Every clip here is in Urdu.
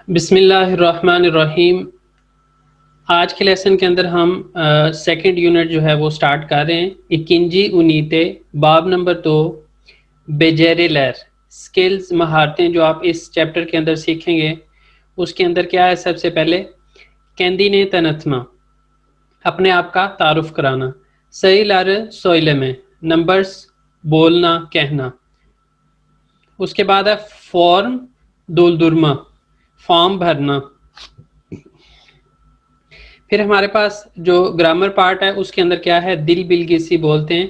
بسم اللہ الرحمن الرحیم۔ آج کے لیسن کے اندر ہم سیکنڈ یونٹ جو ہے وہ سٹارٹ کر رہے ہیں۔ اکنجی انیتے باب نمبر 2 بیجیرے لیر سکلز مہارتیں جو آپ اس چیپٹر کے اندر سیکھیں گے اس کے اندر کیا ہے؟ سب سے پہلے کیندی نے تنتما اپنے آپ کا تعارف کرانا، صحیح لار سوئلے میں نمبرز بولنا کہنا، اس کے بعد ہے فارم دولدرما فارم بھرنا، پھر ہمارے پاس جو گرامر پارٹ ہے اس کے اندر کیا ہے؟ دل بلگیسی بولتے ہیں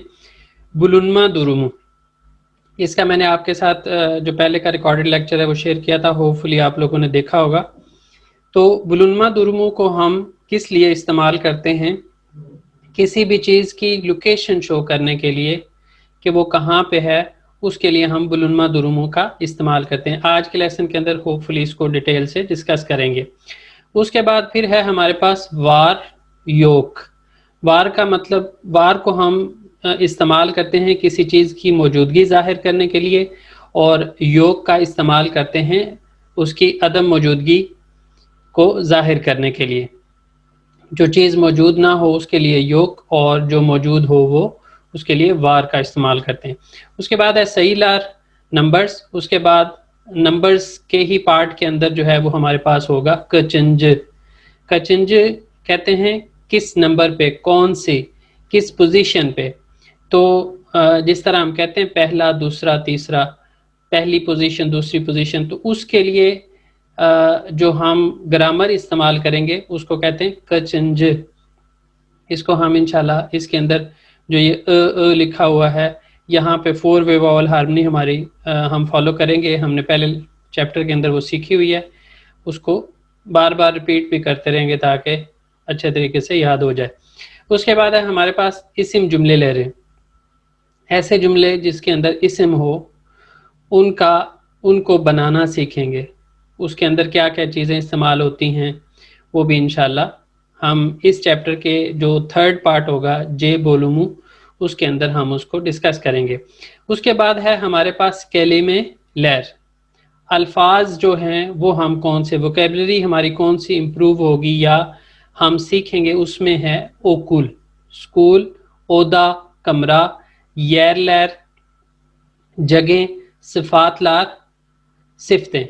بلنما درمو۔ اس کا میں نے آپ کے ساتھ جو پہلے کا ریکارڈڈ لیکچر ہے وہ شیئر کیا تھا، ہوپ فلی آپ لوگوں نے دیکھا ہوگا۔ تو بلنما درمو کو ہم کس لیے استعمال کرتے ہیں؟ کسی بھی چیز کی لوکیشن شو کرنے کے لیے کہ وہ کہاں پہ ہے، اس کے لیے ہم بلنما درمو کا استعمال کرتے ہیں۔ آج کے لیسن کے اندر ہوپ فلی اس کو ڈیٹیل سے ڈسکس کریں گے۔ اس کے بعد پھر ہے ہمارے پاس وار یوک۔ وار کا مطلب، وار کو ہم استعمال کرتے ہیں کسی چیز کی موجودگی ظاہر کرنے کے لیے، اور یوک کا استعمال کرتے ہیں اس کی عدم موجودگی کو ظاہر کرنے کے لیے۔ جو چیز موجود نہ ہو اس کے لیے یوک، اور جو موجود ہو وہ اس کے لیے وار کا استعمال کرتے ہیں۔ اس کے بعد ہے صحیح لار نمبرز۔ اس کے بعد نمبرز کے ہی پارٹ کے اندر جو ہے وہ ہمارے پاس ہوگا کچنج۔ کچنج کہتے ہیں کس نمبر پہ، کون سی، کس پوزیشن پہ۔ تو جس طرح ہم کہتے ہیں پہلا دوسرا تیسرا، پہلی پوزیشن دوسری پوزیشن، تو اس کے لیے جو ہم گرامر استعمال کریں گے اس کو کہتے ہیں کچنج۔ اس کو ہم انشاءاللہ اس کے اندر جو یہ لکھا ہوا ہے یہاں پہ 4 وے واول ہارمنی ہماری ہم فالو کریں گے۔ ہم نے پہلے چیپٹر کے اندر وہ سیکھی ہوئی ہے، اس کو بار بار ریپیٹ بھی کرتے رہیں گے تاکہ اچھے طریقے سے یاد ہو جائے۔ اس کے بعد ہے ہمارے پاس اسم جملے لے رہے، ایسے جملے جس کے اندر اسم ہو ان کو بنانا سیکھیں گے۔ اس کے اندر کیا کیا چیزیں استعمال ہوتی ہیں وہ بھی انشاءاللہ ہم اس چیپٹر کے جو تھرڈ پارٹ ہوگا جے بولومو اس کے اندر ہم اس کو ڈسکس کریں گے۔ اس کے بعد ہے ہمارے پاس کلمے لیر، الفاظ جو ہیں وہ ہم کون سے، ووکیبلری ہماری کون سی امپروو ہوگی یا ہم سیکھیں گے، اس میں ہے اوکول سکول، اودا کمرہ، یر لیر جگہیں، صفات لار صفتیں۔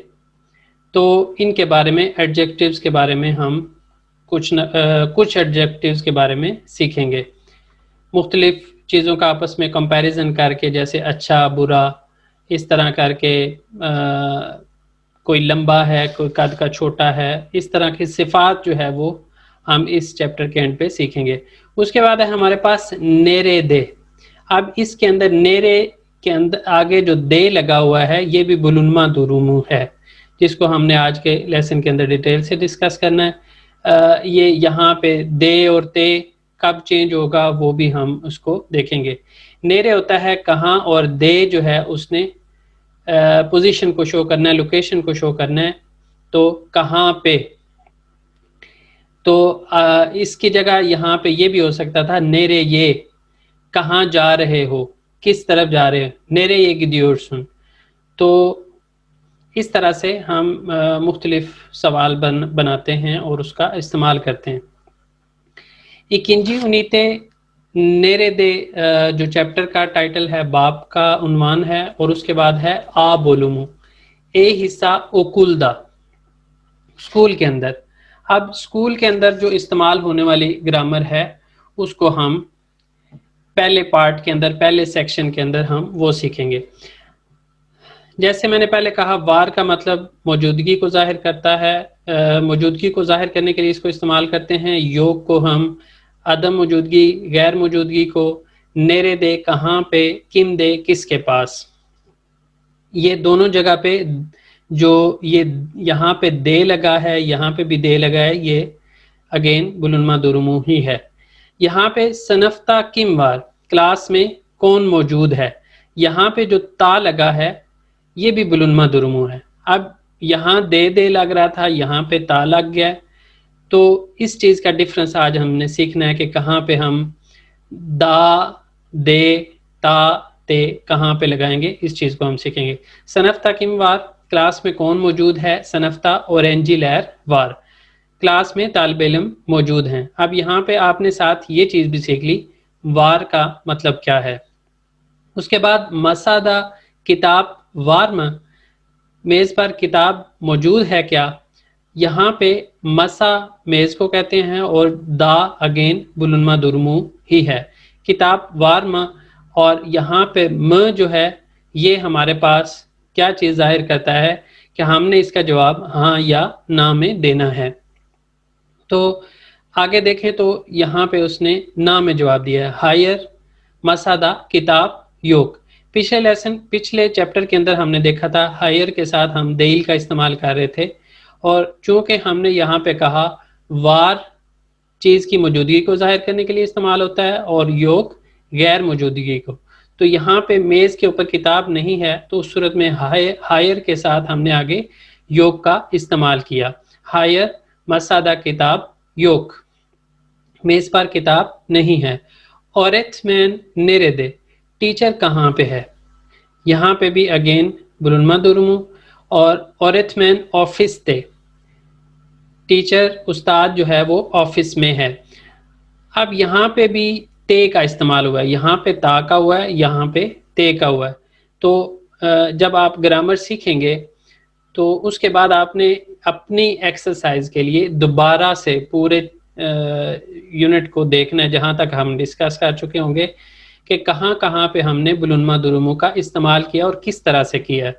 تو ان کے بارے میں ایڈجیکٹیوز کے بارے میں ہم کچھ ایڈجیکٹیوز کے بارے میں سیکھیں گے، مختلف چیزوں کا آپس میں کمپیریزن کر کے، جیسے اچھا برا، اس طرح کر کے کوئی لمبا ہے کوئی قد کا چھوٹا ہے، اس طرح کی صفات جو ہے وہ ہم اس چیپٹر کے اینڈ پہ سیکھیں گے۔ اس کے بعد ہے ہمارے پاس نیرے دے۔ اب اس کے اندر نیرے کے اندر آگے جو دے لگا ہوا ہے یہ بھی بلنما درومو ہے، جس کو ہم نے آج کے لیسن کے اندر ڈیٹیل سے ڈسکس کرنا ہے۔ یہ یہاں پہ دے اور تے کب چینج ہوگا وہ بھی ہم اس کو دیکھیں گے۔ نیرے ہوتا ہے کہاں، اور دے جو ہے اس نے پوزیشن کو شو کرنا ہے، لوکیشن کو شو کرنا ہے، تو کہاں پہ۔ تو اس کی جگہ یہاں پہ یہ بھی ہو سکتا تھا نیرے یہ کہاں جا رہے ہو، کس طرف جا رہے ہو، نیرے یہ گدیورسن۔ تو اس طرح سے ہم مختلف سوال بناتے ہیں اور اس کا استعمال کرتے ہیں۔ اکنجی انیتے نیرے دے جو چیپٹر کا ٹائٹل ہے، باب کا عنوان ہے، اور اس کے بعد ہے آ بولومو، اے حصہ اوکولدا اسکول کے اندر۔ اب اسکول کے اندر جو استعمال ہونے والی گرامر ہے اس کو ہم پہلے پارٹ کے اندر، پہلے سیکشن کے اندر ہم وہ سیکھیں گے۔ جیسے میں نے پہلے کہا، وار کا مطلب موجودگی کو ظاہر کرتا ہے، موجودگی کو ظاہر کرنے کے لیے اس کو استعمال کرتے ہیں۔ یوگ کو ہم عدم موجودگی، غیر موجودگی کو، نیرے دے کہاں پہ، کم دے کس کے پاس۔ یہ دونوں جگہ پہ جو یہ یہاں پہ دے لگا ہے، یہاں پہ بھی دے لگا ہے، یہ اگین بلنما درمو ہی ہے۔ یہاں پہ سنفتا کم وار، کلاس میں کون موجود ہے، یہاں پہ جو تا لگا ہے یہ بھی بلنما درمو ہے۔ اب یہاں دے لگ رہا تھا، یہاں پہ تا لگ گیا، تو اس چیز کا ڈفرنس آج ہم نے سیکھنا ہے کہ کہاں پہ ہم دا، دے، تا، تے کہاں پہ لگائیں گے، اس چیز کو ہم سیکھیں گے۔ سنفتا کم وار کلاس میں کون موجود ہے؟ سنفتا اورنجی لہر وار، کلاس میں طالب علم موجود ہیں۔ اب یہاں پہ آپ نے ساتھ یہ چیز بھی سیکھ لی وار کا مطلب کیا ہے۔ اس کے بعد مسادہ کتاب وارم، میز پر کتاب موجود ہے کیا؟ یہاں پہ مسا میز کو کہتے ہیں اور دا اگین بلنما درمو ہی ہے، کتاب وارم، اور یہاں پہ م جو ہے یہ ہمارے پاس کیا چیز ظاہر کرتا ہے کہ ہم نے اس کا جواب ہاں یا نہ میں دینا ہے۔ تو آگے دیکھیں تو یہاں پہ اس نے نہ میں جواب دیا ہے، ہائر مسادہ کتاب یوگ۔ پچھلے چیپٹر کے اندر ہم نے دیکھا تھا ہائر کے ساتھ ہم دیل کا استعمال کر رہے تھے، اور چونکہ ہم نے یہاں پہ کہا وار چیز کی موجودگی کو ظاہر کرنے کے لیے استعمال ہوتا ہے اور یوگ غیر موجودگی کو، تو یہاں پہ میز کے اوپر کتاب نہیں ہے تو اس صورت میں ہائر کے ساتھ ہم نے آگے یوگ کا استعمال کیا، ہائر مسادہ کتاب یوگ، میز پر کتاب نہیں ہے۔ اورت مین نیرے دے، ٹیچر کہاں پہ ہے؟ یہاں پہ بھی اگین بلنما درمو، اور اورت مین آفس تے، ٹیچر استاد جو ہے وہ آفس میں ہے۔ اب یہاں پہ بھی تے کا استعمال ہوا ہے، یہاں پہ تا کا ہوا ہے، یہاں پہ تے کا ہوا ہے۔ تو جب آپ گرامر سیکھیں گے تو اس کے بعد آپ نے اپنی ایکسرسائز کے لیے دوبارہ سے پورے یونٹ کو دیکھنا ہے جہاں تک ہم ڈسکس کر چکے ہوں گے کہ کہاں کہاں پہ ہم نے بلنما درمو کا استعمال کیا اور کس طرح سے کیا،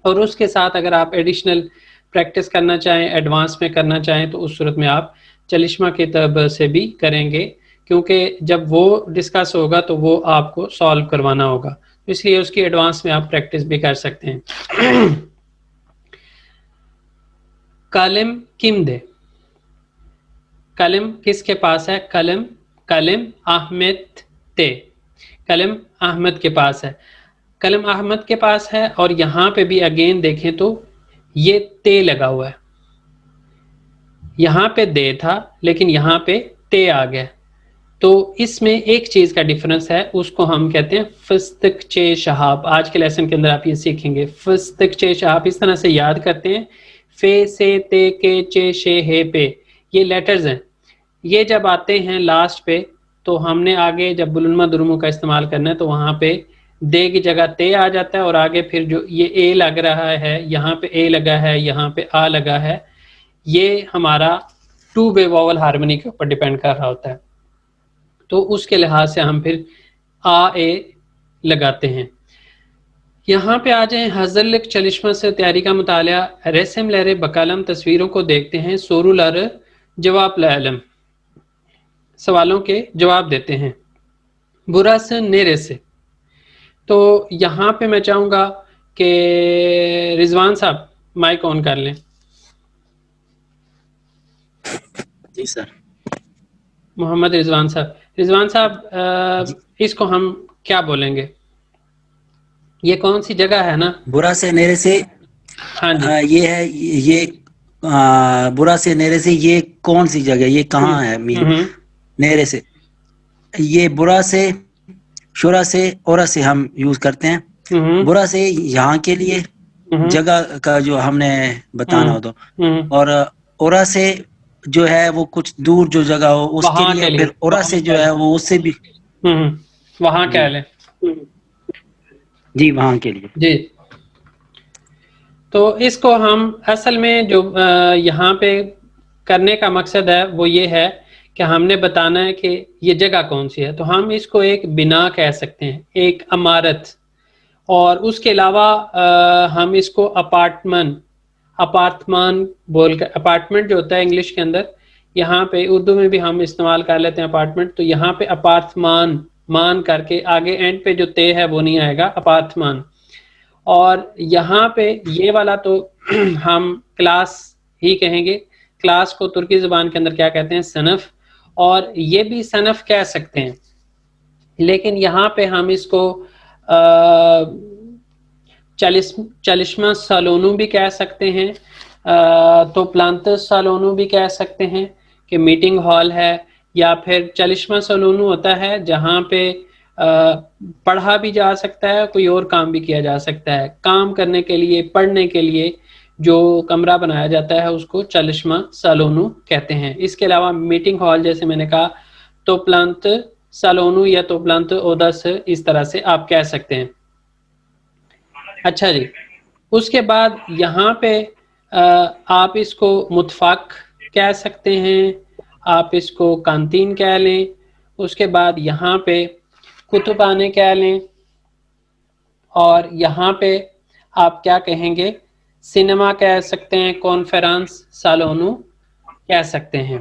اور اس کے ساتھ اگر آپ ایڈیشنل پریکٹس کرنا چاہیں، ایڈوانس میں کرنا چاہیں، تو اس صورت میں آپ چلشمہ کی طرف سے بھی کریں گے، کیونکہ جب وہ ڈسکس ہوگا تو وہ آپ کو سالو کروانا ہوگا، اس لیے اس کی ایڈوانس میں آپ پریکٹس بھی کر سکتے ہیں۔ قلم کم دے، قلم کس کے پاس ہے؟ قلم احمد تے، قلم احمد کے پاس ہے، قلم احمد کے پاس ہے، اور یہاں پہ بھی اگین دیکھیں تو یہ تے لگا ہوا ہے، یہاں پہ دے تھا لیکن یہاں پہ تے آ گیا، تو اس میں ایک چیز کا ڈیفرنس ہے، اس کو ہم کہتے ہیں فستق چے شہاب۔ آج کے لیسن کے اندر آپ یہ سیکھیں گے، فستق چے شہاب اس طرح سے یاد کرتے ہیں، فے سے تے کے چے شے ہے پہ، یہ لیٹرز ہیں، یہ جب آتے ہیں لاسٹ پہ تو ہم نے آگے جب بلنما درمو کا استعمال کرنا ہے تو وہاں پہ دے کی جگہ تے آ جاتا ہے، اور آگے پھر جو یہ اے لگ رہا ہے، یہاں پہ اے لگا ہے، یہاں پہ آ لگا ہے، یہ ہمارا ٹو وے واول ہارمونی کے اوپر ڈیپینڈ کر رہا ہوتا ہے، تو اس کے لحاظ سے ہم پھر آ اے لگاتے ہیں۔ یہاں پہ آ جائیں حضرلک چلشمہ سے تیاری کا مطالعہ، رسم لہرے بقلم تصویروں کو دیکھتے ہیں، سورو لر جواب لعلم، سوالوں کے جواب دیتے ہیں۔ برا سے نیرے سے، تو یہاں پہ میں چاہوں گا کہ رضوان صاحب مائک آن کر لیں۔ جی سر۔ محمد رضوان صاحب اس کو ہم کیا بولیں گے؟ یہ کون سی جگہ ہے نا؟ برا سے نیرے سے، ہاں جی، یہ ہے، یہ برا سے نیرے سے، یہ کون سی جگہ، یہ کہاں ہے؟ نیرے سے، یہ برا سے، شورا سے، اورا سے ہم یوز کرتے ہیں۔ برا سے یہاں کے لیے جگہ کا جو ہم نے بتانا ہو تو، اور اورا سے جو ہے وہ کچھ دور جو جگہ ہو اس کے لیے، پھر اورا سے جو ہے وہ اس سے بھی وہاں کہہ لیں، جی وہاں کے لیے جی۔ تو اس کو ہم اصل میں جو یہاں پہ کرنے کا مقصد ہے وہ یہ ہے کہ ہم نے بتانا ہے کہ یہ جگہ کون سی ہے، تو ہم اس کو ایک بنا کہہ سکتے ہیں، ایک عمارت، اور اس کے علاوہ ہم اس کو اپارٹمان بول کر، اپارٹمنٹ جو ہوتا ہے انگلش کے اندر، یہاں پہ اردو میں بھی ہم استعمال کر لیتے ہیں اپارٹمنٹ، تو یہاں پہ اپارٹمان مان کر کے آگے اینڈ پہ جو تے ہے وہ نہیں آئے گا، اپارٹمان، اور یہاں پہ یہ والا تو ہم کلاس ہی کہیں گے، کلاس کو ترکی زبان کے اندر کیا کہتے ہیں؟ صنف، اور یہ بھی صنف کہہ سکتے ہیں، لیکن یہاں پہ ہم اس کو چلشمہ سالونو بھی کہہ سکتے ہیں، تو پلانتس سالونو بھی کہہ سکتے ہیں کہ میٹنگ ہال ہے، یا پھر چلشمہ سالونو ہوتا ہے جہاں پہ پڑھا بھی جا سکتا ہے, کوئی اور کام بھی کیا جا سکتا ہے. کام کرنے کے لیے, پڑھنے کے لیے جو کمرہ بنایا جاتا ہے اس کو چلشمہ سالونو کہتے ہیں. اس کے علاوہ میٹنگ ہال جیسے میں نے کہا توپلانت سالونو یا توپلانت اودس, اس طرح سے آپ کہہ سکتے ہیں. اچھا جی, اس کے بعد یہاں پہ آپ اس کو متفق کہہ سکتے ہیں, آپ اس کو کانتین کہہ لیں. اس کے بعد یہاں پہ کتبانے کہہ لیں, اور یہاں پہ آپ کیا کہیں گے, سینما کہہ سکتے ہیں, کانفرنس سالونو کہہ سکتے ہیں.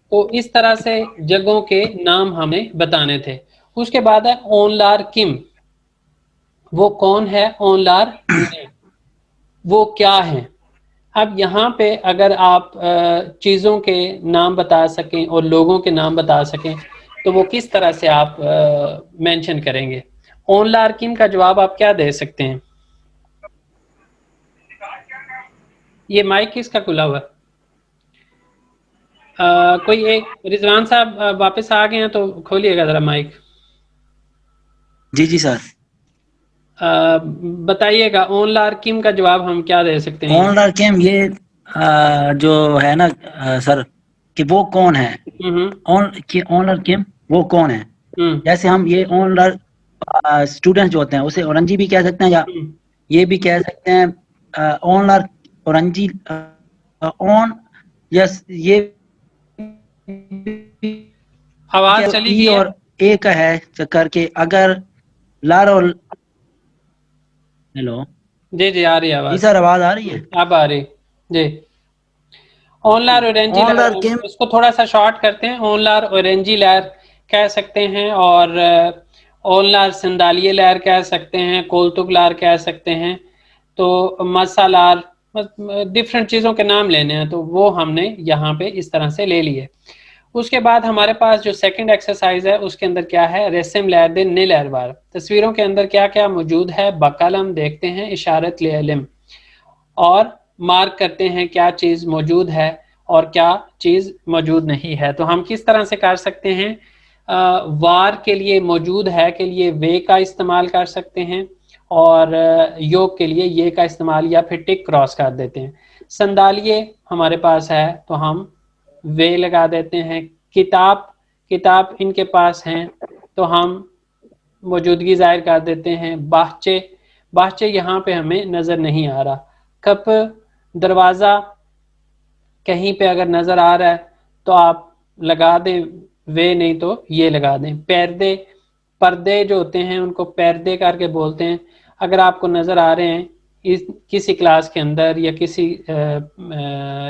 تو اس طرح سے جگہوں کے نام ہمیں بتانے تھے. اس کے بعد ہے اونلار کم, وہ کون ہے؟ اونلار وہ کیا ہے؟ اب یہاں پہ اگر آپ چیزوں کے نام بتا سکیں اور لوگوں کے نام بتا سکیں تو وہ کس طرح سے آپ مینشن کریں گے؟ اون لارکن کا جواب آپ کیا دے سکتے ہیں؟ یہ مائک کس کا کھلا ہوا؟ کوئی ایک رضوان صاحب واپس آ گئے ہیں تو کھولیے گا ذرا مائک. جی جی سر, بتائیے گا اون لارکن کا جواب ہم کیا دے سکتے ہیں؟ اون لارکن یہ جو ہے نا سر کہ وہ کون ہے, اونر کیم وہ کون ہے. جیسے ہم یہ اونر اسٹوڈنٹ جو ہوتے ہیں اسے اورنجی بھی کہہ سکتے ہیں, یا یہ بھی کہہ سکتے ہیں اونر اورنجی اون, یس یہ آواز چلی ای گئی ہے. اور اے کا ہے کر کے اگر لار اور ہیلو جی جی آ رہی ہے جی آواز, سر آواز آ رہی ہے. اب آ رہی جی. اون لار اورنجی لار, اونر کیم اس کو تھوڑا سا شارٹ کرتے ہیں, اون لار اورنجی لار کہہ سکتے ہیں, اور اون لار سندالیے لار کہہ سکتے ہیں, کولتک لار کہہ سکتے ہیں. تو مسالار, ڈفرینٹ چیزوں کے نام لینے ہیں تو وہ ہم نے یہاں پہ اس طرح سے لے لیے. اس کے بعد ہمارے پاس جو سیکنڈ ایکسرسائز ہے اس کے اندر کیا ہے, ریسم لہر دن نیل اربار, تصویروں کے اندر کیا کیا موجود ہے بقلم دیکھتے ہیں, اشارت لعلم, اور مارک کرتے ہیں کیا چیز موجود ہے اور کیا چیز موجود نہیں ہے. تو ہم کس طرح سے کر سکتے ہیں؟ وار کے لیے موجود ہے کے لیے وے کا استعمال کر سکتے ہیں, اور یوگ کے لیے یہ کا استعمال یا پھر ٹک کراس کر دیتے ہیں. سندالیے ہمارے پاس ہے تو ہم وے لگا دیتے ہیں. کتاب ان کے پاس ہیں تو ہم موجودگی ظاہر کر دیتے ہیں. باہچے یہاں پہ ہمیں نظر نہیں آ رہا. کپ, دروازہ کہیں پہ اگر نظر آ رہا ہے تو آپ لگا دیں وے, نہیں تو یہ لگا دیں. پردے جو ہوتے ہیں ان کو پردے کر کے بولتے ہیں. اگر آپ کو نظر آ رہے ہیں کسی کلاس کے اندر یا کسی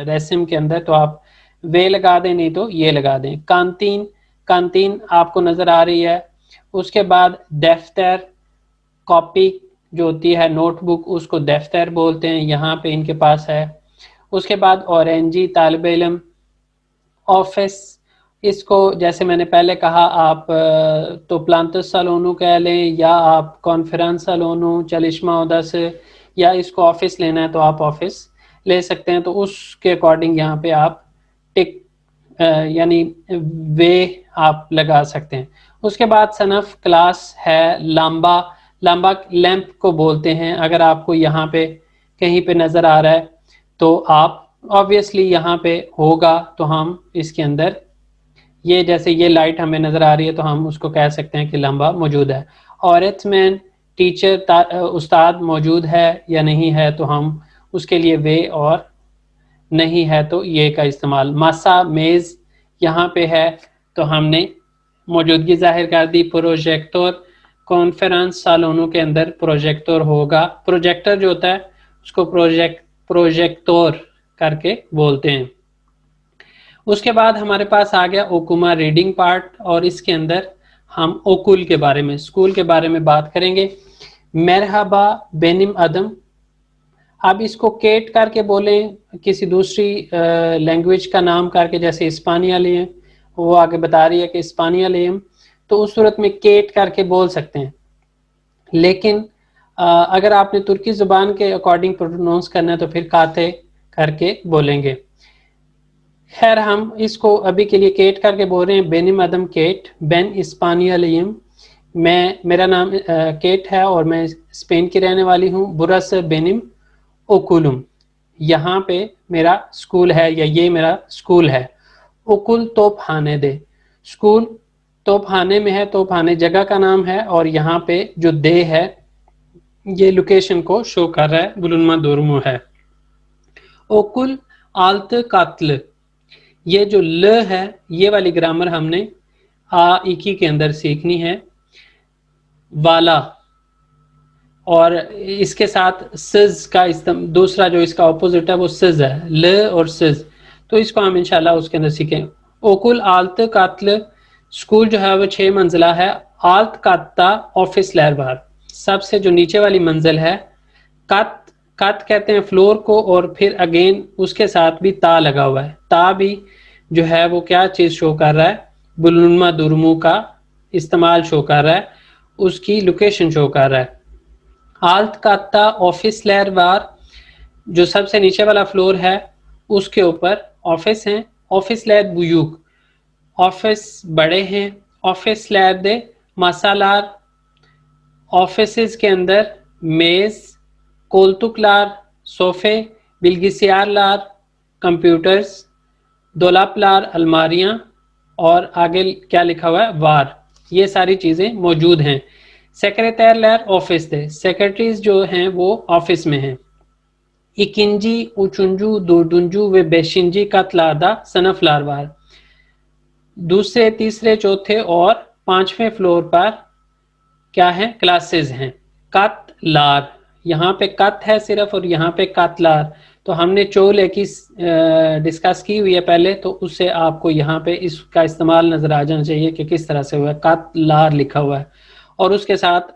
ریسم کے اندر تو آپ وے لگا دیں, نہیں تو یہ لگا دیں. کانتین آپ کو نظر آ رہی ہے. اس کے بعد دفتر, کاپی جو ہوتی ہے نوٹ بک, اس کو دفتر بولتے ہیں, یہاں پہ ان کے پاس ہے. اس کے بعد اورنجی طالب علم. آفس, اس کو جیسے میں نے پہلے کہا آپ تو پلانتس سالونو کہہ لیں, یا آپ کانفرنس سالونو, چلشمہ اودس, یا اس کو آفس لینا ہے تو آپ آفس لے سکتے ہیں. تو اس کے اکارڈنگ یہاں پہ آپ ٹک یعنی وے آپ لگا سکتے ہیں. اس کے بعد صنف, کلاس ہے. لامبا لیمپ کو بولتے ہیں. اگر آپ کو یہاں پہ کہیں پہ نظر آ رہا ہے تو آپ obviously یہاں پہ ہوگا تو ہم اس کے اندر یہ جیسے یہ لائٹ ہمیں نظر آ رہی ہے تو ہم اس کو کہہ سکتے ہیں کہ لمبا موجود ہے. عورت مین, ٹیچر استاد موجود ہے یا نہیں ہے تو ہم اس کے لیے وے, اور نہیں ہے تو یہ کا استعمال. ماسا, میز یہاں پہ ہے تو ہم نے موجودگی ظاہر کر دی. پروجیکٹور, کانفرنس سالونو کے اندر پروجیکٹور ہوگا. پروجیکٹر جو ہوتا ہے اس کو پروجیکٹور کر کے بولتے ہیں. اس کے بعد ہمارے پاس آ گیا اوکوما ریڈنگ پارٹ, اور اس کے اندر ہم اوکول کے بارے میں, اسکول کے بارے میں بات کریں گے. مرحبا بینم ادم, اب اس کو کیٹ کر کے بولیں, کسی دوسری لینگویج کا نام کر کے, جیسے اسپانیہ لیں, وہ آگے بتا رہی ہے کہ اسپانیہ لیں, تو اس صورت میں کیٹ کر کے بول سکتے ہیں. لیکن اگر آپ نے ترکی زبان کے اکارڈنگ پرونونس کرنا ہے تو پھر کاتے کر کے بولیں گے. خیر ہم اس کو ابھی کے لیے کیٹ کر کے بول رہے ہیں. بینم ادم کیٹ, بین اسپانیہ لیم, میرا نام کیٹ ہے اور میں اسپین کی رہنے والی ہوں. برس بینم اوکولم, یہاں پہ میرا اسکول ہے یا یہ میرا اسکول ہے. اوکل توپ خانے دے, اسکول توپ خانے میں ہے, توپ خانے جگہ کا نام ہے, اور یہاں پہ جو دے ہے یہ لوکیشن کو شو کر رہا ہے, بلنما دورمو ہے. اوکل آلت قاتل, یہ جو ل ہے یہ والی گرامر ہم نے ایکی کے اندر سیکھنی ہے. والا, اور اس کے ساتھ سز کا دوسرا جو اس کا اپوزٹ ہے وہ سز ہے, ل اور سز, تو اس کو ہم انشاءاللہ اس کے اندر سیکھیں. اوکل آلت قاتل, اسکول جو ہے وہ 6 منزلہ ہے. آلت قاتا آفس لہر بار, سب سے جو نیچے والی منزل ہے. کت کہتے ہیں فلور کو, اور پھر اگین اس کے ساتھ بھی تا لگا ہوا ہے. تا بھی جو ہے وہ کیا چیز شو کر رہا ہے, بلنما دورمو کا استعمال شو کر رہا ہے, اس کی لوکیشن شو کر رہا ہے. آلت کاتا آفس لہر بار, جو سب سے نیچے والا فلور ہے اس کے اوپر آفس ہیں. آفس لہر بیوک, آفس بڑے ہیں. آفس لہر دے مسالار, آفیسز کے اندر میز, کولتکلار صوفے, بلگسیار لار کمپیوٹرز, دولاپلار الماریاں, اور آگے کیا لکھا ہوا ہے وار, یہ ساری چیزیں موجود ہیں. سیکریٹیر لیر آفس دے, سیکرٹریز جو ہیں وہ آفس میں ہیں. اکنجی اچنجو دوردنجو و بیشنجی کا تلادا صنف لاروار, دوسرے تیسرے چوتھے اور 5ویں فلور پر کیا ہے کلاسز ہیں. کت لار, یہاں پہ کت ہے صرف اور یہاں پہ کت لار, تو ہم نے چولے کی ڈسکس کی ہوئی ہے پہلے, تو اس سے آپ کو یہاں پہ اس کا استعمال نظر آ جانا چاہیے کہ کس طرح سے ہوا ہے. کت لار لکھا ہوا ہے, اور اس کے ساتھ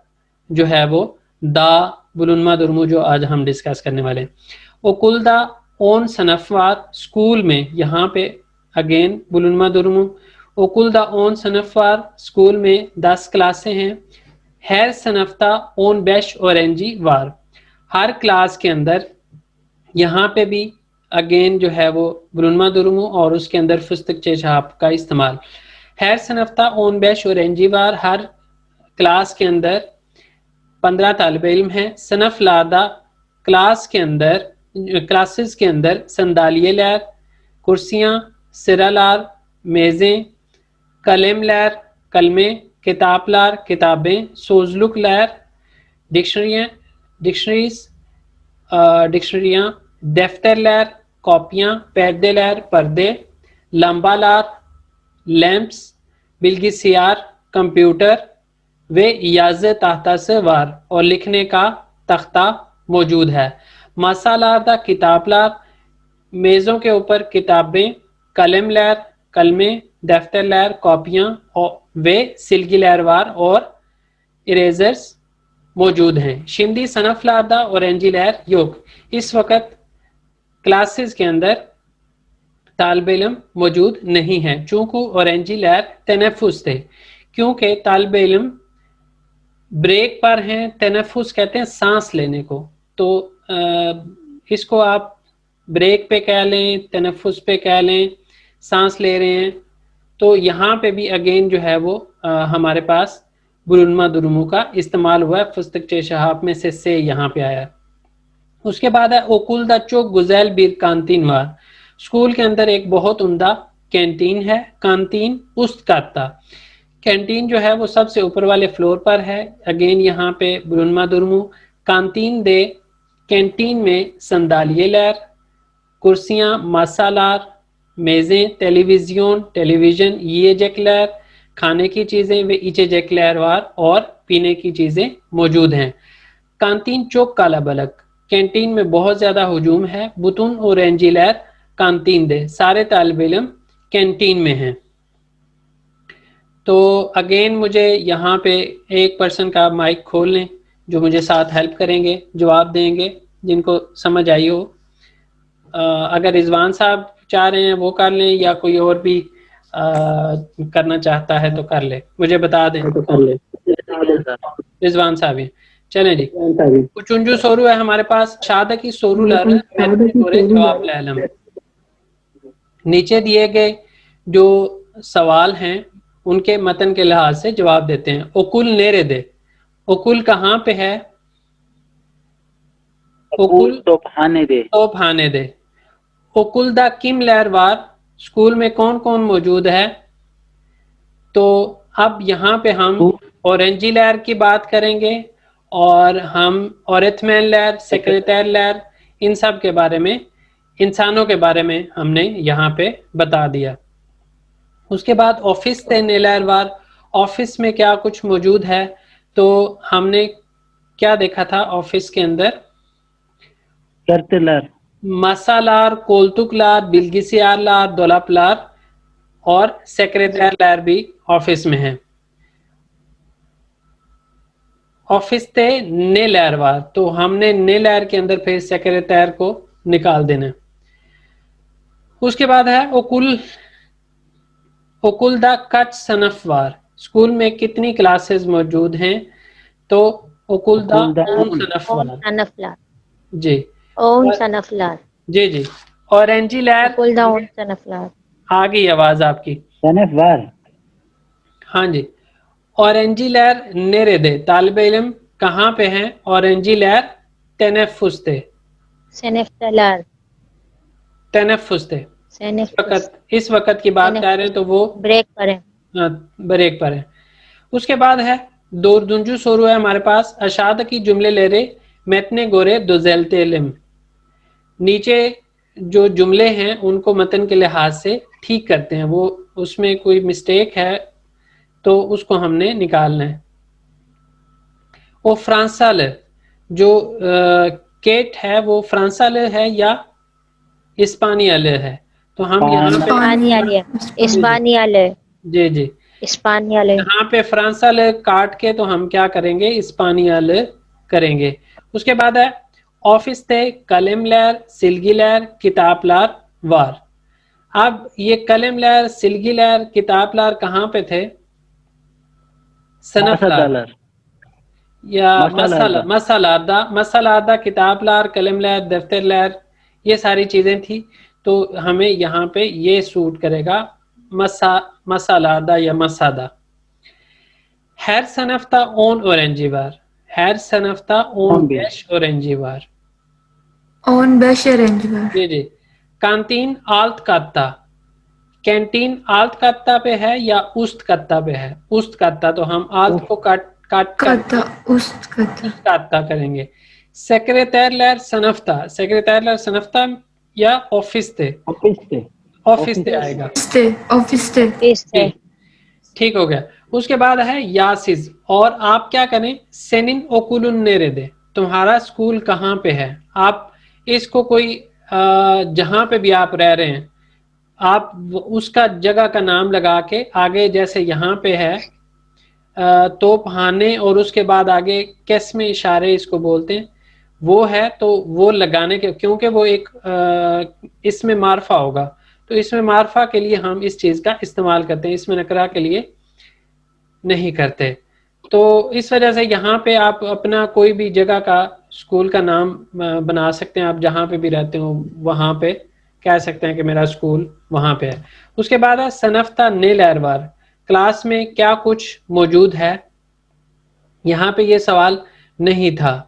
جو ہے وہ دا بلنما دورمو جو آج ہم ڈسکس کرنے والے ہیں. اوکلدا اون صنفوار, اسکول میں یہاں پہ اگین بلنما دورمو. اوکلدا اون صنفوار, اسکول میں 10 کلاسیں ہیں. ہیر صنفتا اون بیش اورنجی وار, ہر کلاس کے اندر یہاں پہ بھی اگین جو ہے وہ بلنما دورمو اور اس کے اندر فستق چیشاپ کا استعمال. ہیر صنفتا اون بیش اورنجی وار, ہر کلاس کے اندر 15 طالب علم ہیں. صنف لادا, کلاس کے اندر کلاسز کے اندر سندالیے لیر, کرسیاں, سرالار میزیں, قلم لیر قلمیں, کتاب لار کتابیں, سوزلک لیر ڈکشنریاں, دفتر لیر کاپیاں, پردے لیر پردے, لمبا لار لیمپس, بلگسیار کمپیوٹر, و ایاز تحتا سے وار, اور لکھنے کا تختہ موجود ہے. مسالار دا کتاب لار, میزوں کے اوپر کتابیں, قلم لیر قلمیں, دفتر لیر کاپیاں, و سلگی لیر وار, اور اریزرز موجود ہیں. شندی صنف لادا اور اینجی لیر یوگ, اس وقت کلاسز کے اندر طالب علم موجود نہیں ہیں چونکہ اورنجی لیر تنفس تھے, کیونکہ طالب علم بریک پر ہیں. تنفس کہتے ہیں سانس لینے کو, تو اس کو آپ بریک پہ کہہ لیں, تنفس پہ کہہ لیں, سانس لے رہے ہیں. تو یہاں پہ بھی اگین جو ہے وہ ہمارے پاس بلنما دورمو کا استعمال ہوا ہے. فستق چیشہاپ میں سے یہاں پہ آیا. اس کے بعد ہے اوکل دا چوک گزیل بیر کانتین وار, اسکول کے اندر ایک بہت عمدہ کینٹین ہے. کانتین است کاتا, کینٹین جو ہے وہ سب سے اوپر والے فلور پر ہے. اگین یہاں پہ بلنما دورمو. کانتین دے, کینٹین میں سندالیے لیر, کرسیاں مسالار, میزیں, ٹیلی ویژن یہ جیک لیر, کھانے کی چیزیں و ایچے جیک لیر وار, اور پینے کی چیزیں موجود ہیں. کانتین چوک کالا بلک, کینٹین میں بہت زیادہ ہجوم ہے. بتون اور رینجی لیر کانتین دے, سارے طالب علم کینٹین میں ہیں. تو اگین مجھے یہاں پہ ایک پرسن کا مائک کھول لیں جو مجھے ساتھ ہیلپ کریں گے, جواب دیں گے جن کو سمجھ آئی ہو. اگر رضوان صاحب چاہ رہے ہیں وہ کر لیں, یا کوئی اور بھی کرنا چاہتا ہے تو کر لے, مجھے بتا دیں. رضوان صاحب ہیں, چلیں جی. کچنجو سورو ہے ہمارے پاس. شادہ کی سورو لر جواب لعلم. نیچے دیے گئے جو سوال ہیں ان کے متن کے لحاظ سے جواب دیتے ہیں. اوکل نیرے دے, اوکل کہاں پہ ہے؟ اوکل توپخانے دے. توپخانے دے. اوکل دا کم لہر وار, اسکول میں کون کون موجود ہے؟ تو اب یہاں پہ ہم اورنجی لہر کی بات کریں گے اور ہم اورتھمین لہر, سیکریٹیر لہر, ان سب کے بارے میں, انسانوں کے بارے میں ہم نے یہاں پہ بتا دیا. اس کے بعد آفس تے نیلر وار, آفس میں کیا کچھ موجود ہے؟ تو ہم نے کیا دیکھا تھا آفس کے اندر؟ کرتلر, مسالار, کولتک لار, بلگیسیار لار, دولپ لار اور سیکریٹیر لہر بھی آفس میں ہے. آفس تے نے لہر وار, تو ہم نے نے لہر کے اندر پھر سیکریٹیر کو نکال دینا. اس کے بعد ہے اوکل دا کچ صنف وار, اسکول میں کتنی کلاسز موجود ہیں؟ تو اوکل دا اون صنف اون وار. سنفلار, جی اون سنفلار, جی جی. اورنجی لہر اوکل دا اون سنفلار. آ گئی آواز آپ کی؟ صنف وار. ہاں جی. اورنجی لہر نیرے دے, طالب علم کہاں پہ ہیں؟ اورنجی لہر تنفس تے, سنفتلار, تنفس تے. سنفس, اس وقت کی بات کر رہے ہیں تو وہ بریک کریں. بریک پر ہے. اس کے بعد ہے دور دنجو سورو ہے ہمارے پاس, اشاد کی جملے لے رہے میتنے گورے دوزیلتے علم. نیچے جو جملے ہیں ان کو متن کے لحاظ سے ٹھیک کرتے ہیں, وہ اس میں کوئی مسٹیک ہے تو اس کو ہم نے نکالنا ہے. وہ فرانسال جو کیٹ ہے وہ فرانسال ہے یا اسپانیال ہے؟ تو ہم یہاں پہ اسپانیال, جی جی اسپانیال, یہاں پہ فرانسال کاٹ کے تو ہم کیا کریں گے؟ اسپانیال کریں گے. اس کے بعد ہے آفس تے قلم لہر, سلگی لہر, کتاب لار وار. اب یہ قلم لہر, سلگی لہر, کتاب لار کہاں پہ تھے؟ صنف لار یا مسالار دا, کتاب لار, قلم لہر, دفتر لہر, یہ ساری چیزیں تھی. تو ہمیں یہاں پہ یہ سوٹ کرے گا مسالار دا یا مسادہ. ہیر صنفتا اون اورنجی وار, ہیر صنفتا اون بیش اورنجی وار. اون بیش اورنجی وار. جی جی. کانتین آلت کاتا, کینٹین آلت کاتا پہ ہے یا است کاتا پہ ہے؟ است کاتا, تو ہم آلت کو کاٹ کاتا کریں گے. سیکریٹیر لہر صنفتا, سیکریٹیر لہر صنفتا یا آفس تے؟ آفس تے آئے گا. آفس تے. ٹھیک ہو گیا. اس کے بعد ہے یاسز, اور آپ کیا کریں؟ سینن اوکولن نیرے دے, تمہارا اسکول کہاں پہ ہے؟ آپ اس کو کوئی جہاں پہ بھی آپ رہ رہے ہیں آپ اس کا جگہ کا نام لگا کے آگے, جیسے یہاں پہ ہے توپخانے اور اس کے بعد آگے کس میں اشارے اس کو بولتے ہیں وہ ہے, تو وہ لگانے کے, کیونکہ وہ ایک اس میں معرفہ ہوگا, تو اس میں معرفہ کے لیے ہم اس چیز کا استعمال کرتے ہیں, اس میں نکرہ کے لیے نہیں کرتے. تو اس وجہ سے یہاں پہ آپ اپنا کوئی بھی جگہ کا اسکول کا نام بنا سکتے ہیں, آپ جہاں پہ بھی رہتے ہو وہاں پہ کہہ سکتے ہیں کہ میرا اسکول وہاں پہ ہے. اس کے بعد ہے صنفتا نے لہر وار, کلاس میں کیا کچھ موجود ہے؟ یہاں پہ یہ سوال نہیں تھا,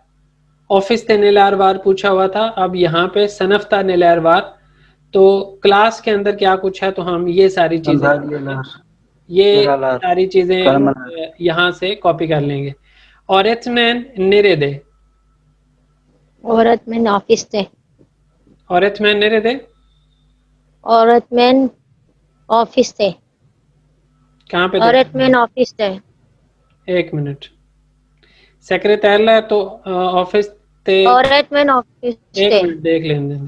آفس تے نے لہر وار پوچھا ہوا تھا, اب یہاں پہ صنفتا نے لہر وار. تو کلاس کے اندر کیا کچھ ہے, تو ہم یہ ساری چیزیں یہاں سے کاپی کر لیں گے. اورتھمین نیرے دے, عورت مین آفس تے, اورتھمین نیرے دے, عورت مین آفس تے, کہاں پہ عورت مین آفس تے. ایک منٹ, سیکریٹریل ہے تو آفس تے, عورت مین آفس ایک تے. منٹ دیکھ لیں دیں.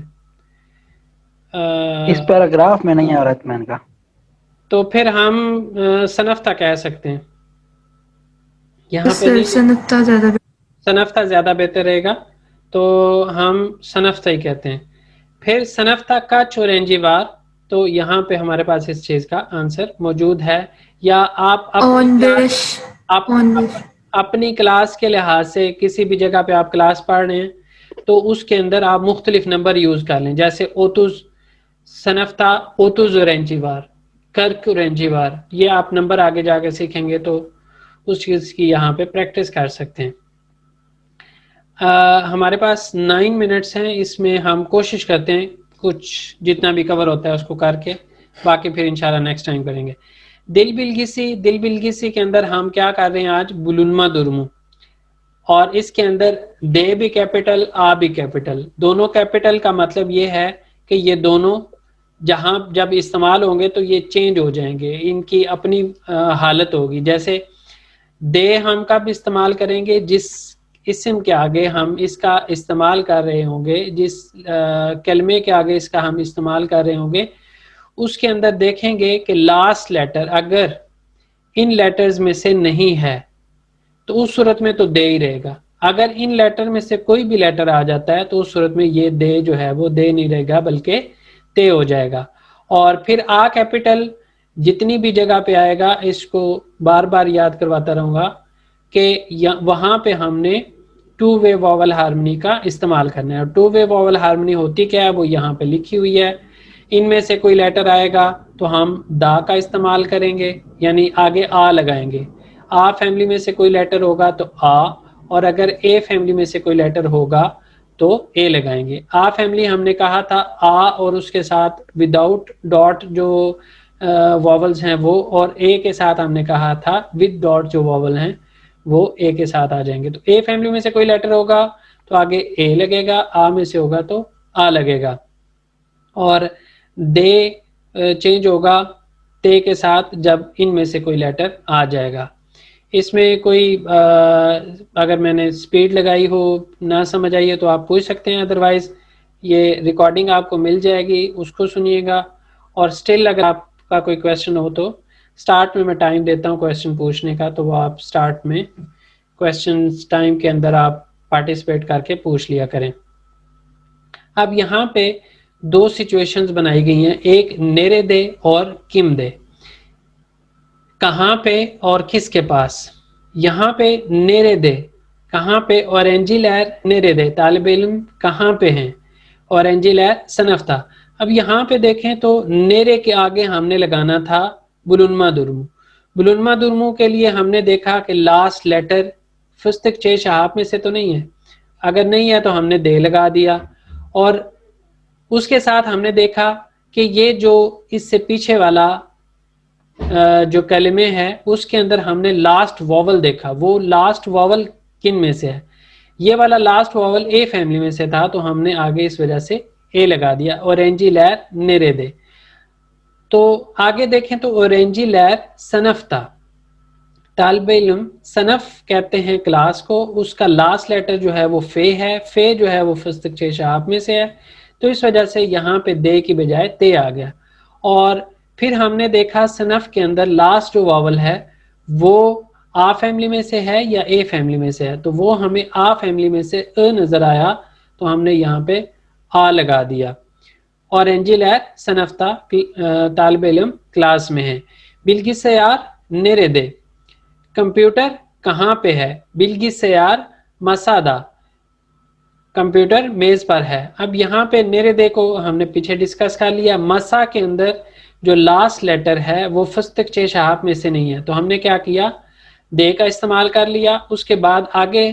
اس پیراگراف میں نہیں آ رہا اطمینان کا, تو پھر ہم صنفتا کہہ سکتے ہیں, یہاں پہ نہیں, صنفتا زیادہ بہتر رہے گا, تو ہم صنفتا ہی کہتے ہیں. پھر صنفتا کا چورینجی وار, تو یہاں پہ ہمارے پاس اس چیز کا آنسر موجود ہے, یا آپ اپنی کلاس کے لحاظ سے کسی بھی جگہ پہ آپ کلاس پڑھ رہے ہیں تو اس کے اندر آپ مختلف نمبر یوز کر لیں, جیسے اوتوز صنفتا اوتوز اورنجی وار, کرکورینجیوار. یہ آپ نمبر آگے جا کے سیکھیں گے تو اس چیز کی یہاں پہ پریکٹس کر سکتے ہیں. ہمارے پاس 9 منٹس ہیں, اس میں ہم کوشش کرتے ہیں کچھ جتنا بھی کور ہوتا ہے اس کو کر کے, باقی پھر انشاءاللہ نیکسٹ ٹائم کریں گے. دل بلگیسی کے اندر ہم کیا کر رہے ہیں آج؟ بلونما درمو, اور اس کے اندر دے بھی کیپٹل آ بھی کیپٹل. دونوں کیپٹل کا مطلب یہ ہے کہ یہ دونوں جہاں جب استعمال ہوں گے تو یہ چینج ہو جائیں گے, ان کی اپنی حالت ہوگی. جیسے دے ہم کب استعمال کریں گے؟ جس اسم کے آگے ہم اس کا استعمال کر رہے ہوں گے, جس کلمے کے آگے اس کا ہم استعمال کر رہے ہوں گے, اس کے اندر دیکھیں گے کہ لاسٹ لیٹر اگر ان لیٹرز میں سے نہیں ہے تو اس صورت میں تو دے ہی رہے گا. اگر ان لیٹر میں سے کوئی بھی لیٹر آ جاتا ہے تو اس صورت میں یہ دے جو ہے وہ دے نہیں رہے گا بلکہ تے ہو جائے گا. اور پھر آ کیپٹل جتنی بھی جگہ پہ آئے گا, اس کو بار بار یاد کرواتا رہوں گا کہ وہاں پہ ہم نے ٹو وے واول ہارمنی کا استعمال کرنا ہے. اور ٹو وے واول ہارمنی ہوتی کیا ہے وہ یہاں پہ لکھی ہوئی ہے. ان میں سے کوئی لیٹر آئے گا تو ہم دا کا استعمال کریں گے, یعنی آگے آ لگائیں گے. آ فیملی میں سے کوئی لیٹر ہوگا تو آ, اور اگر اے فیملی میں سے کوئی لیٹر ہوگا تو اے لگائیں گے. آ فیملی ہم نے کہا تھا آ اور اس کے ساتھ وداؤٹ ڈاٹ جو واولز ہیں وہ, اور اے کے ساتھ ہم نے کہا تھا ود ڈاٹ جو واول ہیں وہ اے کے ساتھ آ جائیں گے. تو اے فیملی میں سے کوئی لیٹر ہوگا تو آگے اے لگے گا, آ میں سے ہوگا تو آ لگے گا. اور دے چینج ہوگا تے کے ساتھ جب ان میں سے کوئی لیٹر آ جائے گا. اس میں کوئی اگر میں نے سپیڈ لگائی ہو نہ سمجھ آئی ہے تو آپ پوچھ سکتے ہیں, ادروائز یہ ریکارڈنگ آپ کو مل جائے گی, اس کو سنیے گا. اور سٹل اگر آپ کا کوئی کویسچن ہو تو سٹارٹ میں ٹائم دیتا ہوں کویسچن پوچھنے کا, تو وہ آپ سٹارٹ میں کویسچن ٹائم کے اندر آپ پارٹیسپیٹ کر کے پوچھ لیا کریں. اب یہاں پہ 2 سچویشنز بنائی گئی ہیں, ایک نیرے دے اور کم دے. کہاں پہ اور کس کے پاس؟ یہاں پہ نیرے دے کہاں پہ؟ اورنجی لہر نیرے دے. طالب علم کہاں پہ ہیں؟ اورنجی لہر سنفتا. اب یہاں پہ دیکھیں تو نیرے کے آگے ہم نے لگانا تھا بلونما درمو. بلونما درمو کے لیے ہم نے دیکھا کہ لاسٹ لیٹر فستق چھ شہاب میں سے تو نہیں ہے, اگر نہیں ہے تو ہم نے دے لگا دیا. اور اس کے ساتھ ہم نے دیکھا کہ یہ جو اس سے پیچھے والا جو کلمے ہے اس کے اندر ہم نے لاسٹ واول دیکھا, وہ لاسٹ واول کن میں سے ہے؟ یہ والا لاسٹ واول اے فیملی میں سے تھا, تو ہم نے آگے اس وجہ سے اے لگا دیا. اورنجی لہر نیرے دے. تو آگے دیکھیں تو اورنجی لہر صنف تھا. طالب علم صنف کہتے ہیں کلاس کو, اس کا لاسٹ لیٹر جو ہے وہ فے ہے, فے جو ہے وہ فستق چھ شہاب میں سے ہے, تو اس وجہ سے یہاں پہ دے کی بجائے تے آ گیا. اور پھر ہم نے دیکھا صنف کے اندر لاسٹ جو واول ہے وہ آ فیملی میں سے ہے یا اے فیملی میں سے ہے, تو وہ ہمیں آ فیملی میں سے اے نظر آیا تو ہم نے یہاں پہ آ لگا دیا. اورنجی لہر صنفتا طالب علم کلاس میں ہے. بلگس سیار نیرے دے. کمپیوٹر کہاں پہ ہے؟ بلگس سیار مسادہ. کمپیوٹر میز پر ہے. اب یہاں پہ نیرے دے کو ہم نے پیچھے ڈسکس کر لیا. مسا کے اندر جو لاسٹ لیٹر ہے وہ فستق چھ شہاب میں سے نہیں ہے, تو ہم نے کیا کیا؟ دے کا استعمال کر لیا. اس کے بعد آگے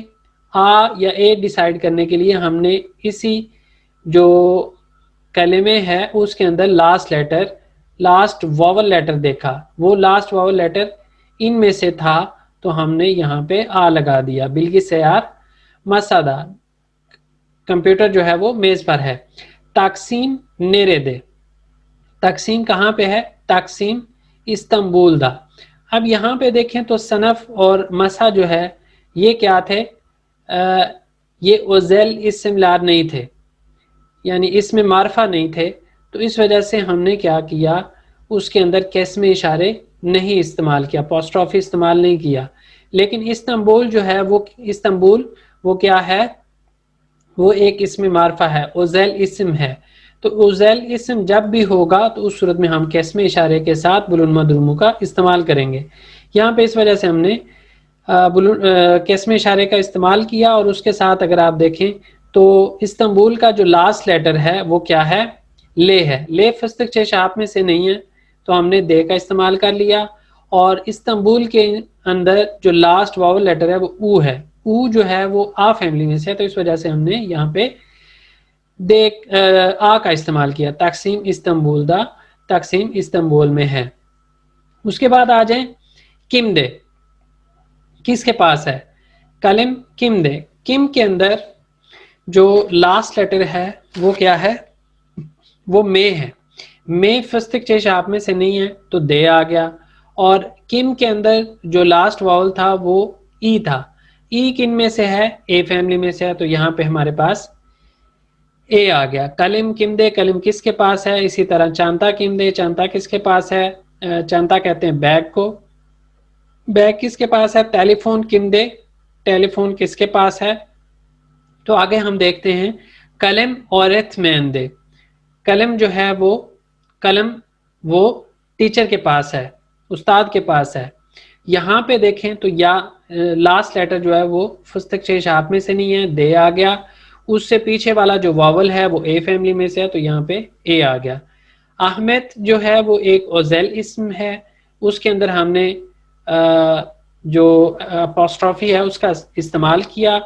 آ یا اے ڈیسائیڈ کرنے کے لیے ہم نے اسی جو کلمے ہے اس کے اندر لاسٹ لیٹر لاسٹ واول لیٹر دیکھا, وہ لاسٹ واول لیٹر ان میں سے تھا تو ہم نے یہاں پہ آ لگا دیا. بلگس سیار مسادہ. کمپیوٹر جو ہے وہ میز پر ہے. تقسیم نیرے دے. تقسیم کہاں پہ ہے؟ تقسیم استنبول دا. اب یہاں پہ دیکھیں تو صنف اور مسا جو ہے یہ کیا تھے؟ یہ اوزیل اسم لار نہیں تھے, یعنی اس میں معرفہ نہیں تھے, تو اس وجہ سے ہم نے کیا کیا, اس کے اندر قسم اشارے نہیں استعمال کیا, اپوسٹرافی استعمال نہیں کیا. لیکن استنبول جو ہے وہ استنبول وہ کیا ہے؟ وہ ایک اسم معرفہ ہے, اوزیل اسم ہے. تو اوزیل اسم جب بھی ہوگا تو اس صورت میں ہم قسم اشارے کے ساتھ بلونما درمو کا استعمال کریں گے. یہاں پہ اس وجہ سے ہم نے قسم اشارے کا استعمال کیا, اور اس کے ساتھ اگر آپ دیکھیں تو استنبول کا جو لاسٹ لیٹر ہے وہ کیا ہے؟ لے ہے. لے فستق چھ شہاب میں سے نہیں ہے, تو ہم نے دے کا استعمال کر لیا. اور استنبول کے اندر جو لاسٹ واول لیٹر ہے وہ او ہے. او جو ہے وہ آ فیملی میں سے ہے, تو اس وجہ سے ہم نے یہاں پہ آ کا استعمال کیا. تقسیم استنبول دا, تقسیم استنبول میں ہے. اس کے بعد آ جائیں کم دے. کس کے پاس ہے؟ کلم کم دے. کم کے اندر جو لاسٹ لیٹر ہے وہ کیا ہے؟ وہ مے ہے. مے فستک چیش آپ میں سے نہیں ہے تو دے آ گیا. اور کم کے اندر جو لاسٹ واول تھا وہ ای تھا. ای کن میں سے ہے؟ اے فیملی میں سے ہے, تو یہاں پہ ہمارے پاس اے آ گیا. کلم کم دے, کلم کس کے پاس ہے؟ اسی طرح چانتا کم دے, چانتا کس کے پاس ہے؟ چانتا کہتے ہیں بیگ کو. بیگ کس کے پاس ہے؟ ٹیلی فون کم دے, ٹیلی فون کس کے پاس ہے؟ تو آگے ہم دیکھتے ہیں کلم اور مین دے. کلم جو ہے وہ قلم وہ ٹیچر کے پاس ہے, استاد کے پاس ہے. یہاں پہ دیکھیں تو یا لاسٹ لیٹر جو ہے وہ فستک چیش آپ میں سے نہیں ہے, دے آ گیا. اس سے پیچھے والا جو واول ہے وہ اے فیملی میں سے ہے, تو یہاں پہ اے آ گیا. احمد جو ہے وہ ایک اوزیل اسم ہے, اس کے اندر ہم نے جو اپوسٹرافی ہے اس کا استعمال کیا.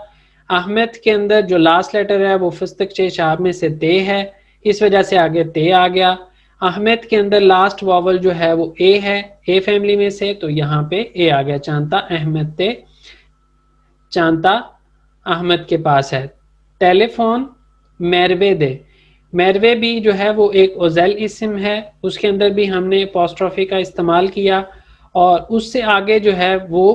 احمد کے اندر جو لاسٹ لیٹر ہے وہ فستک چیش آپ میں سے تے ہے, اس وجہ سے آگے تے آ گیا. احمد کے اندر لاسٹ واول جو ہے وہ اے ہے, اے فیملی میں سے, تو یہاں پہ اے آ گیا. چانتا احمد تے, چانتا احمد کے پاس ہے. ٹیلی فون میروے دے. میروے بھی جو ہے وہ ایک اوزیل اسم ہے, اس کے اندر بھی ہم نے اپوسٹرافی کا استعمال کیا. اور اس سے آگے جو ہے وہ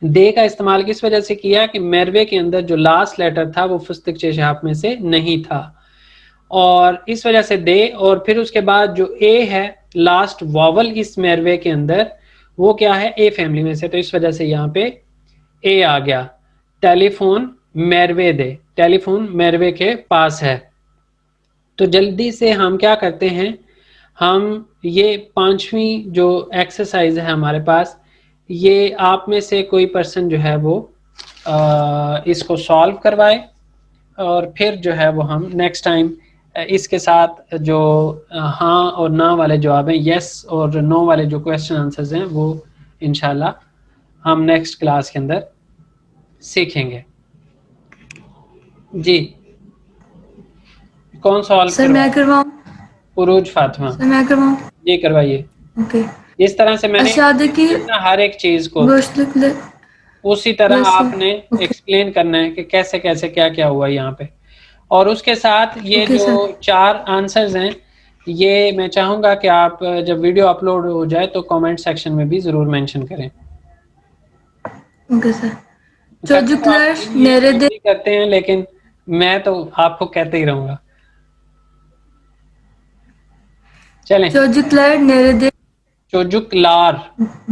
دے کا استعمال کس وجہ سے کیا کہ میروے کے اندر جو لاسٹ لیٹر تھا وہ فستک چیش آپ میں سے نہیں تھا, اور اس وجہ سے دے. اور پھر اس کے بعد جو اے ہے لاسٹ واول اس میروے کے اندر وہ کیا ہے؟ اے فیملی میں سے, تو اس وجہ سے یہاں پہ اے آ گیا. ٹیلی فون میروے دے, ٹیلی فون میروے کے پاس ہے. تو جلدی سے ہم کیا کرتے ہیں, ہم یہ پانچویں جو ایکسرسائز ہے ہمارے پاس, یہ آپ میں سے کوئی پرسن جو ہے وہ اس کو سالو کروائے, اور پھر جو ہے وہ ہم نیکسٹ ٹائم اس کے ساتھ جو ہاں اور نہ والے جواب ہیں, یس اور نو والے جو کویسچن آنسرز ہیں, وہ انشاءاللہ ہم نیکسٹ کلاس کے اندر سیکھیں گے. جی کون سوال سر میں کرواؤں؟ عروج فاطمہ. سر میں کرواؤں؟ جی کروائیے. اوکے. جس طرح سے میں نے اشادہ کی ہر ایک چیز کو اسی طرح آپ نے ایکسپلین کرنا ہے کہ کیسے کیسے کیا کیا ہوا یہاں پہ. اور اس کے ساتھ یہ جو 4 آنسرز ہیں, یہ میں چاہوں گا کہ آپ جب ویڈیو اپلوڈ ہو جائے تو کامنٹ سیکشن میں بھی ضرور مینشن کریں. Okay sir. چوجکلر نیرے دے کرتے ہیں, لیکن میں تو آپ کو کہتے ہی رہوں گا. چلیں. چوجکلر نیرے دے. چوجک لار.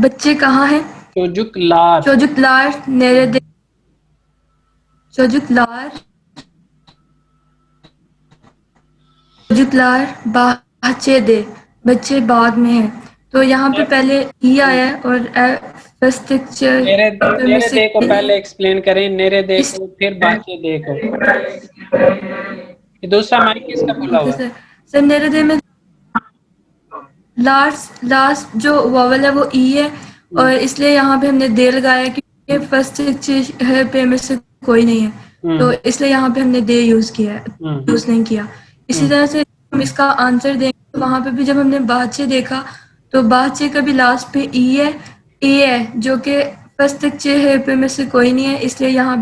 بچے کہاں ہیں؟ چوجک لار. چوجک لار نیرے دے. چوجک لار. چوجک لار بچے دے. بچے باغ میں ہیں, تو یہاں پہ پہلے ای آیا ہے اور نیرے دے کو پہلے ایکسپلین کریں, نیرے دے کو پھر باچے دے کو. دوسرا مائک کس کا کھلا ہوا ہے؟ سر نیرے دے میں لاسٹ جو واول ہے وہ ای ہے, اور اس لیے یہاں پہ ہم نے دے لگایا کیونکہ فرسٹ چیز ہے پہ میں سے کوئی نہیں ہے, تو اس لیے یہاں پہ ہم نے دے یوز کیا ہے, یوز نہیں کیا. اسی طرح سے ہم اس کا آنسر دیں گے, وہاں پہ بھی جب ہم نے باچے دیکھا تو باچے کا بھی لاسٹ پہ ای ہے, اے ہے جو کہ فرسٹ چھ ہے پہ میں سے کوئی نہیں ہے, اس لیے یہاں